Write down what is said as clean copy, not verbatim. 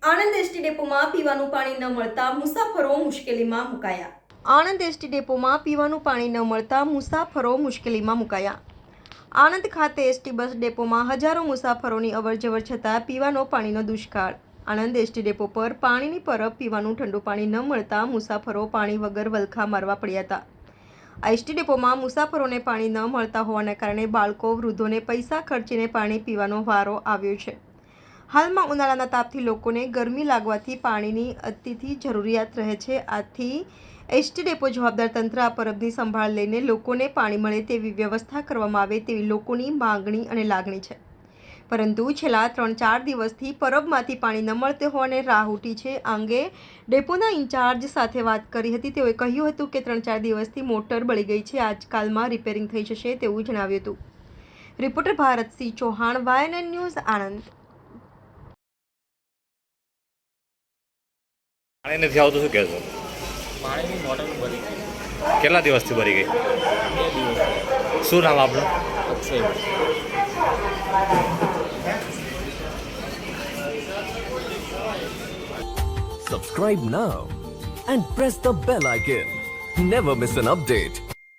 Anand ST ડેપોમાં પીવાનું પાણી ન મળતા મુસાફરો મુશ્કેલીમાં મુકાયા. આણંદ એસટી ડેપોમાં પીવાનું પાણી ન મળતા મુસાફરો મુશ્કેલીમાં મુકાયા. આણંદ ખાતે એસટી બસ ડેપોમાં હજારો મુસાફરોની અવરજવર છતાં પીવાનો પાણીનો દુષ્કાળ. આણંદ એસટી ડેપો પર પાણીની પરબ પીવાનું ઠંડુ પાણી ન મળતા મુસાફરો પાણી વગર વલખા મારવા પડ્યા હતા. આ એસટી ડેપોમાં મુસાફરોને પાણી ન મળતા હોવાને કારણે બાળકો, વૃદ્ધોને પૈસા ખર્ચીને પાણી પીવાનો વારો આવ્યો છે. હાલમાં ઉનાળાના તાપથી લોકોને ગરમી લાગવાથી પાણીની અતિથી જરૂરિયાત રહે છે. આથી એસટી ડેપો જવાબદાર તંત્ર આ પરબની સંભાળ લઈને લોકોને પાણી મળે તેવી વ્યવસ્થા કરવામાં આવે તેવી લોકોની માંગણી અને લાગણી છે. પરંતુ છેલ્લા 3-4 દિવસથી પરબમાંથી પાણી ન મળતું હોવાને રાહ ઉઠી છે. આ અંગે ડેપોના ઇન્ચાર્જ સાથે વાત કરી હતી. તેઓએ કહ્યું હતું કે 3-4 દિવસથી મોટર બળી ગઈ છે, આજકાલમાં રિપેરિંગ થઈ જશે તેવું જણાવ્યું હતું. Reporter Bharatsinh Chauhan, YNN news, Anand. પાણી નથી આવતું, શું કહેશો? પાણીની મોટર ભરી ગઈ. કેટલા દિવસથી ભરી ગઈ? 2 દિવસ. શું નામ આપણું? Akshay. Subscribe now and press the bell icon. Never miss an update.